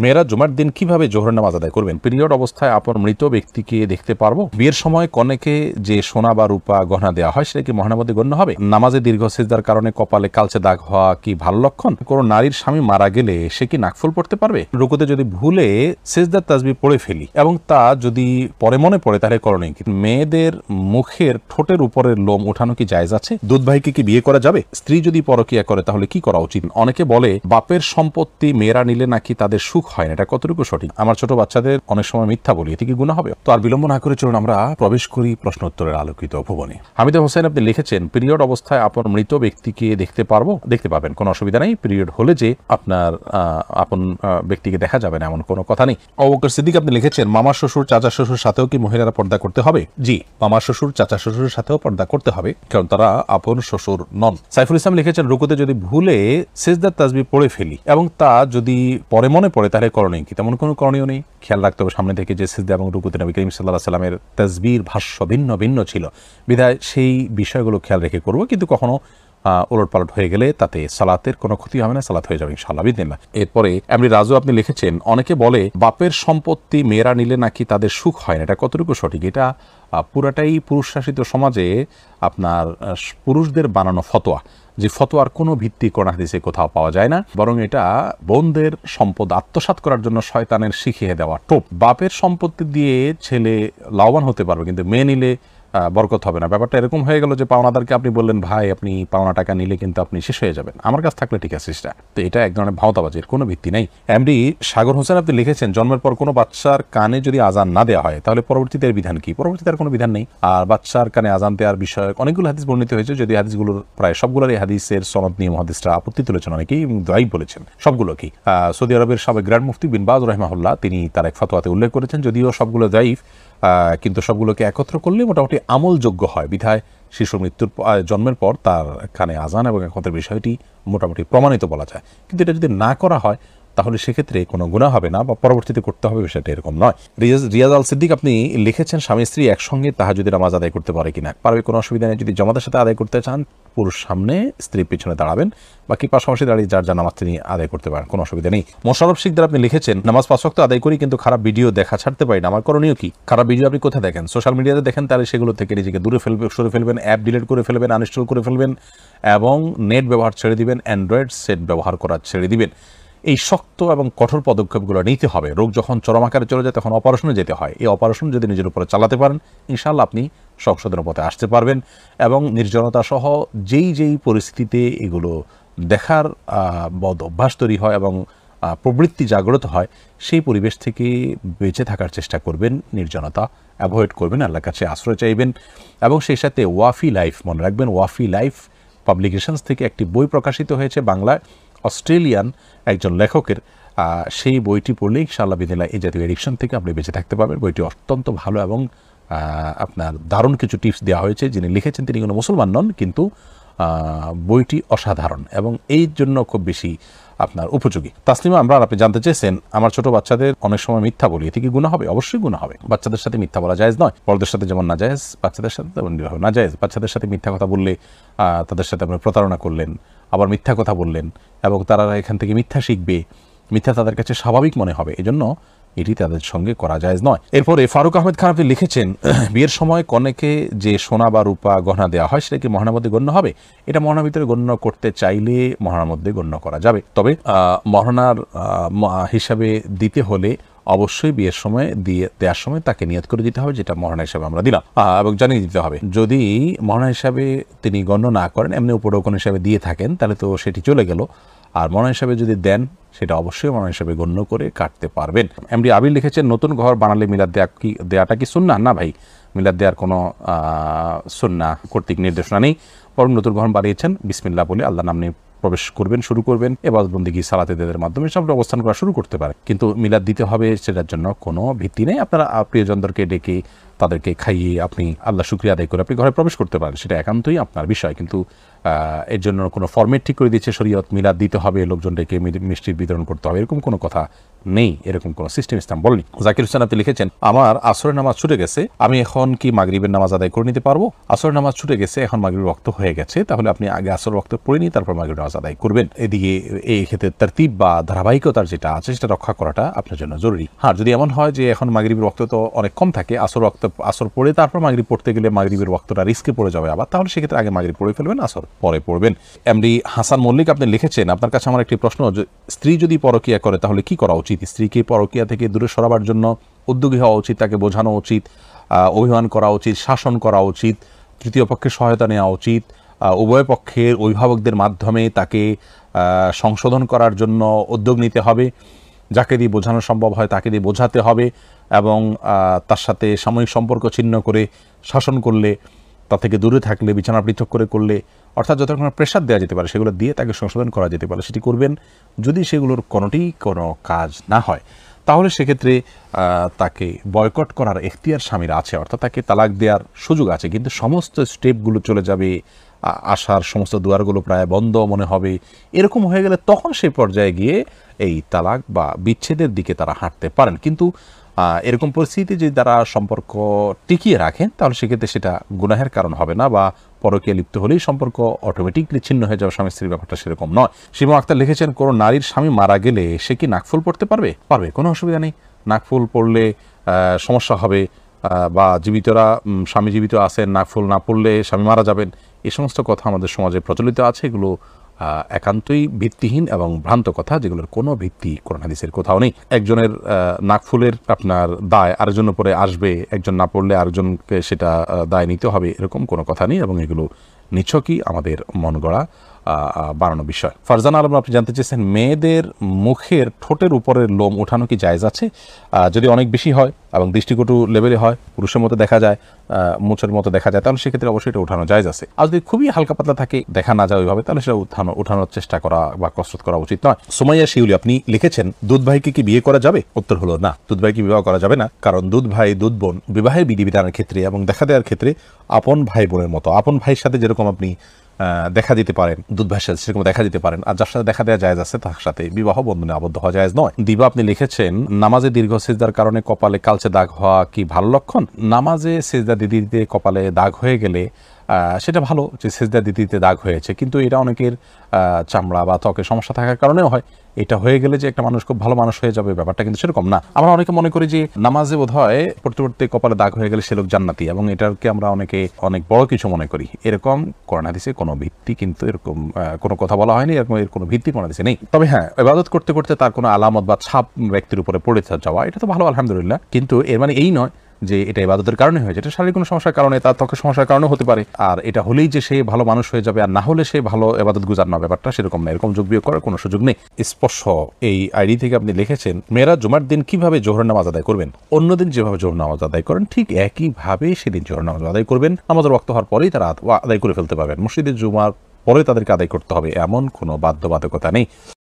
মেয়েরা জুমার দিন কিভাবে জোহরের নামাজ আদায় করবেন? পিরিয়ড অবস্থায় আপন মৃত ব্যক্তিকে দেখতে পারবো? বিয়ের সময় কনেকে যে সোনা বা রূপা গহনা দেওয়া হয় সেটা কি মহানামতে গণ্য হবে? নামাজে দীর্ঘ সিজদার কারণে কপালে কালচে দাগ হওয়া কি ভালো লক্ষণ? কোনো নারীর স্বামী মারা গেলে সে কি নাকফুল পড়তে পারবে? রুকুতে যদি ভুলে সিজদার তাসবিহ পড়ে ফেলি এবং তা যদি পরে মনে পড়ে তাহলে করণীয় কি? মেয়েদের মুখের ঠোঁটের উপরের লোম উঠানো কি জায়েজ আছে? দুধ ভাইকে কি বিয়ে করা যাবে? স্ত্রী যদি পরকিয়া করে তাহলে কি করা উচিত? অনেকে বলে বাপের সম্পত্তি মেয়েরা নিলে নাকি তাদের সুখ হয় না, এটা কতটুকু সঠিক? আমার ছোট বাচ্চাদের অনেক সময় মিথ্যা বলি, এতে কি গুনাহ হবে? তো আর বিলম্ব না করে চলুন আমরা প্রবেশ করি প্রশ্ন উত্তরের আলোকিত ভুবনে। হামিদা হোসেন আপনি লিখেছেন, পিরিয়ড অবস্থায় আপন মৃত ব্যক্তিকে দেখতে পারবো? দেখতে পাবেন, কোনো অসুবিধা নেই। পিরিয়ড হলে যে আপনার আপন ব্যক্তিকে দেখা যাবে না এমন কোনো কথা নেই। আবু বকর সিদ্দিক আপনি লিখেছেন, মামা শ্বশুর চাচা শ্বশুর সাথেও কি মহিলারা পর্দা করতে হবে? জি, মামা শ্বশুর চাচা শ্বশুরের সাথেও পর্দা করতে হবে, কারণ তারা আপন শ্বশুর নন। সাইফুল ইসলাম লিখেছেন, রুকুতে যদি ভুলে সিজদার তাসবিহ পড়ে ফেলি এবং তা যদি পরে মনে পড়ে তাহলে করণীয় কি? তেমন কোনো করণীয় নেই। খেয়াল রাখতে হবে সামনে থেকে যে সিজদা এবং রুকুতে নবী করিম সাল্লাল্লাহু আলাইহি সাল্লামের তাসবিহর ভাষ্য ভিন্ন ভিন্ন ছিল, বিধায় সেই বিষয়গুলো খেয়াল রেখে করবো। কিন্তু কখনো উলটপালট হয়ে গেলে তাতে সালাতের কোনো ক্ষতি হবে না, সালাত হয়ে যাবে ইনশাআল্লাহ বিদিনিল্লাহ। এরপরে এমনি রাজু আপনি লিখেছেন, অনেকে বলে বাপের সম্পত্তি মেয়েরা নিলে নাকি তাদের সুখ হয় না, এটা কতটুকু সঠিক? এটা পুরাটাই পুরুষ শাসিত সমাজে আপনার পুরুষদের বানানো ফতোয়া, যে ফতোয়ার কোনো ভিত্তি কোরআন হাদিসে কোথাও পাওয়া যায় না, বরং এটা বোনদের সম্পদ আত্মসাৎ করার জন্য শয়তানের শিখিয়ে দেওয়া টোপ। বাপের সম্পত্তি দিয়ে ছেলে লাভবান হতে পারবে, কিন্তু মেয়ে নিলে বরকত হবে না। ব্যাপারটা এরকম হয়ে গেল যে পাওনাদারকে আপনি বললেন, ভাই আপনি পাওনা টাকা নিলে কিন্তু আপনি শেষ হয়ে যাবেন, আমার কাছে থাকলে ঠিক আছে সেটা। তো এটা এক ধরনের ভাওতাবাজির কোনো ভিত্তি নেই। এমডি সাগর হোসেন আপনি লিখেছেন, জন্মের পর কোনো বাচ্চার কানে যদি আজান না দেওয়া হয় তাহলে পরবর্তীতে এর বিধান কি? পরবর্তীতে আর কোনো বিধান নেই। আর বাচ্চার কানে আজান দেওয়ার বিষয়ে অনেকগুলো হাদিস বর্ণিত হয়েছে, যদি হাদিসগুলোর প্রায় সবগুলোর এই হাদিসের সনদ নিয়ে মুহাদ্দিসরা আপত্তি তুলেছেন, অনেকেই দায়ী বলেছেন সবগুলো কি। সৌদি আরবের সাবেক গ্র্যান্ড মুফতি বিন বাজ রাহিমাহুল্লাহ তিনি তার এক ফতোয়াতে উল্লেখ করেছেন, যদিও সবগুলো দায়ীফ, কিন্তু সবগুলোকে একত্র করলে মোটামুটি আমলযোগ্য হয়, বিধায় শিশুর মৃত্যুর জন্মের পর তার কানে আজান এবং একত্রের বিষয়টি মোটামুটি প্রমাণিত বলা যায়। কিন্তু এটা যদি না করা হয় তাহলে সেক্ষেত্রে কোনো গুনাহ হবে না বা পরবর্তীতে করতে হবে, বিষয়টা এরকম নয়। রিয়াজ আল সিদ্দিক আপনি লিখেছেন, স্বামী স্ত্রী একসঙ্গে তাহাজ্জুদের নামাজ আদায় করতে পারে কিনা? পারবে, কোনো অসুবিধা নেই। যদি জামাতের সাথে আদায় করতে চান, পুরুষ সামনে স্ত্রীর পিছনে দাঁড়াবেন, বাকি পাশাপাশি দাঁড়িয়ে যার যা নামাজ তিনি আদায় করতে পারেন, কোনো অসুবিধা নেই। মোশাররফ শিকদার আপনি লিখেছেন, নামাজ 5 ওয়াক্ত আদায় করি কিন্তু খারাপ ভিডিও দেখা ছাড়তে পারি না, আমার করণীয় কি? খারাপ ভিডিও আপনি কোথায় দেখেন? সোশ্যাল মিডিয়াতে দেখেন, তাহলে সেগুলো থেকে নিজেকে দূরে সরে ফেলবেন, অ্যাপ ডিলিট করে ফেলবেন, আনইনস্টল করে ফেলবেন এবং নেট ব্যবহার ছেড়ে দিবেন, অ্যান্ড্রয়েড সেট ব্যবহার করা ছেড়ে দিবেন। এই শক্ত এবং কঠোর পদক্ষেপগুলো নিতে হবে। রোগ যখন চরম আকারে চলে যায় তখন অপারেশনে যেতে হয়। এই অপারেশন যদি নিজের উপরে চালাতে পারেন, ইনশাআল্লাহ আপনি সংশোধনের পথে আসতে পারবেন এবং নির্জনতা সহ যেই পরিস্থিতিতে এগুলো দেখার বদ অভ্যাস তৈরি হয় এবং প্রবৃত্তি জাগ্রত হয়, সেই পরিবেশ থেকে বেঁচে থাকার চেষ্টা করবেন, নির্জনতা অ্যাভয়েড করবেন, আল্লাহর কাছে আশ্রয় চাইবেন এবং সেই সাথে ওয়াফি লাইফ, মনে রাখবেন ওয়াফি লাইফ পাবলিকেশনস থেকে একটি বই প্রকাশিত হয়েছে বাংলায়, অস্ট্রেলিয়ান একজন লেখকের। সেই বইটি পড়লে ইনশাআল্লাহ বিদিনিল্লাহ এই জাতীয় এডিকশন থেকে আপনি বেঁচে থাকতে পারবেন। বইটি অত্যন্ত ভালো এবং আপনার দারুণ কিছু টিপস দেওয়া হয়েছে। যিনি লিখেছেন তিনি কোনো মুসলমান নন, কিন্তু বইটি অসাধারণ এবং এই জন্য খুব বেশি আপনার উপযোগী। তাসলিমা আমরা আপনি জানতে চেয়েছেন, আমার ছোট বাচ্চাদের অনেক সময় মিথ্যা বলি, এতে কি গুনাহ হবে? অবশ্যই গুনাহ হবে। বাচ্চাদের সাথে মিথ্যা বলা জায়েজ নয়, বড়দের সাথে যেমন না জায়েজ, বাচ্চাদের সাথে তেমন না জায়েজ। বাচ্চাদের সাথে মিথ্যা কথা বললে তাদের সাথে আপনি প্রতারণা করলেন, আবার মিথ্যা কথা বললেন এবং তারা এখান থেকে মিথ্যা শিখবে, মিথ্যা তাদের কাছে স্বাভাবিক মনে হবে, এজন্য এটি তাদের সঙ্গে করা জায়েজ নয়। এরপরে ফারুক আহমেদ খান আপনি লিখেছেন, বিয়ের সময় কনেকে যে সোনা বা রূপা গহনা দেওয়া হয় সেটা কি মহানার মধ্যে গণ্য হবে? এটা মহানার ভিতরে গণ্য করতে চাইলে মহানার মধ্যে গণ্য করা যাবে, তবে মহানার হিসাবে দিতে হলে অবশ্যই বিয়ের সময় দেওয়ার সময় তাকে নিয়ত করে দিতে হবে, যেটা মহানা হিসাবে আমরা দিলাম, এবং জানিয়ে দিতে হবে। যদি মহানা হিসাবে তিনি গণ্য না করেন, এমনি উপঢৌকন হিসাবে দিয়ে থাকেন, তাহলে তো সেটি চলে গেল। আর মহানা হিসাবে যদি দেন, সেটা অবশ্যই মহানা হিসাবে গণ্য করে কাটতে পারবেন। এমডি আবির লিখেছেন, নতুন ঘর বানালে মিলাদ দেওয়াটা কি সুন্নাহ? না ভাই, মিলাদ দেওয়ার কোনো সুন্নাহ কর্তৃক নির্দেশনা নেই, বরং নতুন ঘর বানিয়েছেন বিসমিল্লাহ বলে আল্লাহ নাম নিয়ে প্রবেশ করবেন, শুরু করবেন, ইবাদত বন্দেগী সালাতের মাধ্যমে সব অবস্থান করা শুরু করতে পারে, কিন্তু মিলাদ দিতে হবে সেটার জন্য কোনো ভিত্তি নেই। আপনারা প্রিয়জনদেরকে ডেকে তাদেরকে খাইয়ে আপনি আল্লাহ শুকরিয়া আদায় করে আপনি ঘরে প্রবেশ করতে পারেন, সেটা একান্তই আপনার বিষয়। কিন্তু এর জন্য কোনো ফরম্যাট ঠিক করে দিচ্ছে শরীয়ত, মিলাদ দিতে হবে, লোকজন ডেকে মিষ্টির বিতরণ করতে হবে, এরকম কোনো কথা নেই, এরকম কোনো সিস্টেম ইসলাম বলেনি। জাকির হোসেন আপনি লিখেছেন, আমার আসরের নামাজ ছুটে গেছে, আমি এখন কি মাগরিবের নামাজ আদায় করে নিতে পারবো? আসরের নামাজ ছুটে গেছে, এখন মাগরিবের ওয়াক্ত হয়ে গেছে, তাহলে আপনি আগে আসর ওয়াক্ত পড়ে নিয়ে তারপর মাগরিবের নামাজ আদায় করবেন। এদিকে এই ক্ষেত্রে তারতিব বা ধারাবাহিকতার যেটা আছে সেটা রক্ষা করাটা আপনার জন্য জরুরি। হ্যাঁ, যদি এমন হয় যে এখন মাগরিবের ওয়াক্ত তো অনেক কম থাকে, আসর পড়ে তারপর মাগরিব পড়তে গেলে মাগরিবের ওয়াক্তটা রিস্কে পড়ে যাবে আবার, তাহলে সেক্ষেত্রে আগে মাগরিব পড়ে ফেলবেন, আসর পরে পড়বেন। এমডি হাসান মল্লিক আপনি লিখেছেন, আপনার কাছে আমার একটি প্রশ্ন, স্ত্রী যদি পরকীয়া করে তাহলে কি করা উচিত? স্ত্রীকে পরকীয়া থেকে দূরে সরাবার জন্য উদ্যোগী হওয়া উচিত, তাকে বোঝানো উচিত, অভিমান করা উচিত, শাসন করা উচিত, তৃতীয় পক্ষের সহায়তা নেওয়া উচিত, উভয় পক্ষের অভিভাবকদের মাধ্যমে তাকে সংশোধন করার জন্য উদ্যোগ নিতে হবে, যাকে দিয়ে বোঝানো সম্ভব হয় তাকে দিয়ে বোঝাতে হবে, এবং তার সাথে সাময়িক সম্পর্ক ছিন্ন করে শাসন করলে, তা থেকে দূরে থাকলে, বিছানা পৃথক করে করলে, অর্থাৎ যত রকমের প্রেশার দেওয়া যেতে পারে সেগুলো দিয়ে তাকে সংশোধন করা যেতে পারে, সেটি করবেন। যদি সেগুলোর কোনো কাজ না হয় তাহলে সেক্ষেত্রে তাকে বয়কট করার এখতিয়ার স্বামীর আছে, অর্থাৎ তাকে তালাক দেওয়ার সুযোগ আছে, কিন্তু সমস্ত স্টেপগুলো চলে যাবে, আসার সমস্ত দুয়ারগুলো প্রায় বন্ধ মনে হবে, এরকম হয়ে গেলে তখন সেই পর্যায়ে গিয়ে এই তালাক বা বিচ্ছেদের দিকে তারা হাঁটতে পারেন। কিন্তু এরকম পরিস্থিতি যদি তারা সম্পর্ক টিকিয়ে রাখেন তাহলে সেক্ষেত্রে সেটা গুনাহের কারণ হবে না, বা পরকীয়া লিপ্ত হলেই সম্পর্ক অটোমেটিকলি ছিন্ন হয়ে যাবে, স্বামী স্ত্রীর ব্যাপারটা সেরকম নয়। সীমা আক্তার লিখেছেন, কোনো নারীর স্বামী মারা গেলে সে কি নাকফুল পড়তে পারবে? কোনো অসুবিধা নেই। নাকফুল পড়লে সমস্যা হবে, বা জীবিতরা, স্বামী জীবিত আছেন, নাকফুল না পড়লে স্বামী মারা যাবেন, এই সমস্ত কথা আমাদের সমাজে প্রচলিত আছে। এগুলো একান্তই ভিত্তিহীন এবং ভ্রান্ত কথা, যেগুলোর কোনো ভিত্তি কোরআন হাদিসের কোথাও নেই। একজনের নাকফুলের আপনার দায় আরেকজনের উপরে আসবে, একজন না পড়লে আরেকজনকে সেটা দায় নিতে হবে, এরকম কোনো কথা নেই, এবং এগুলো নিছকই আমাদের মন গড়া বানানো বিষয়। ফারজানা আলম আপনি জানতে চেয়েছেন, মেয়েদের মুখের ঠোঁটের উপরের লোম ওঠানো কি জায়েজ আছে? যদি অনেক বেশি হয় এবং দৃষ্টিকটু লেভেলে হয়, পুরুষের মতো দেখা যায়, মুছের মতো দেখা যায়, তাহলে সেক্ষেত্রে অবশ্যই এটা ওঠানো জায়েজ আছে। আর যদি খুবই হালকা পাতলা থাকে, দেখা না যায় ওইভাবে, তাহলে সেটা ওঠানোর চেষ্টা করা বা কসরত করা উচিত নয়। সুমাইয়া শিউলি আপনি লিখেছেন, দুধ ভাইকে কি বিয়ে করা যাবে? উত্তর হলো না, দুধ ভাইকে বিবাহ করা যাবে না, কারণ দুধ ভাই দুধ বোন বিবাহের বিধিবিধানের ক্ষেত্রে এবং দেখা দেওয়ার ক্ষেত্রে আপন ভাই বোনের মতো। আপন ভাইয়ের সাথে যেরকম আপনি দেখা দিতে পারেন, দুধ ভাইয়ের সাথে সেরকম দেখা দিতে পারেন, আর যার সাথে দেখা দেওয়া জায়েজ আছে তার সাথে বিবাহ বন্ধনে আবদ্ধ হওয়া জায়েজ নয়। দিবা আপনি লিখেছেন, নামাজে দীর্ঘ সিজদার কারণে কপালে কালচে দাগ হওয়া কি ভালো লক্ষণ? নামাজে সিজদা দিতে দিতে কপালে দাগ হয়ে গেলে সেটা ভালো যে সিজদা দিতে দিতে দাগ হয়েছে, কিন্তু এটা অনেকের চামড়া বা ত্বকের সমস্যা থাকার কারণেও হয়। এটা হয়ে গেলে যে একটা মানুষ খুব ভালো মানুষ হয়ে যাবে, ব্যাপারটা কিন্তু সেরকম না। আমরা অনেকে মনে করি যে নামাজে বোধহয় পড়তে পড়তে কপালে দাগ হয়ে গেলে সে লোক জান্নাতি, এবং এটাকে আমরা অনেকে অনেক বড় কিছু মনে করি। এরকম কোরআন হাদিসে কোনো ভিত্তি কিন্তু এরকম কোনো কথা বলা হয়নি, এরকম এর কোনো ভিত্তি কোরআন হাদিসে নেই। তবে হ্যাঁ, ইবাদত করতে করতে তার কোনো আলামত বা ছাপ ব্যক্তির উপরে পড়ে যাওয়া, এটা তো ভালো, আলহামদুলিল্লাহ, কিন্তু এর মানে এই নয় যে এটা ইবাদতের কারণে হয়েছে, এটা শারীরিক কোনো সমস্যার কারণে, তার ত্বকের সমস্যার কারণে হতে পারে। আর এটা হলেই যে সে ভালো মানুষ হয়ে যাবে, আর না হলে সে ভালো ইবাদত গুজার না, ব্যাপারটা সেরকম না, এরকম যোগ বিয়োগ করার কোনো সুযোগ নেই। স্পর্শ এই আইডি থেকে আপনি লিখেছেন, মেয়েরা জুমার দিন কিভাবে জোহরের নামাজ আদায় করবেন? অন্যদিন যেভাবে জোহর নামাজ আদায় করেন ঠিক একইভাবে সেদিন জোহর নামাজ আদায় করবেন। নামাজের ওয়াক্ত হওয়ার পরেই তারা আদায় করে ফেলতে পারবেন। মসজিদে জুমার পরে তাদেরকে আদায় করতে হবে এমন কোনো বাধ্যবাধকতা নেই।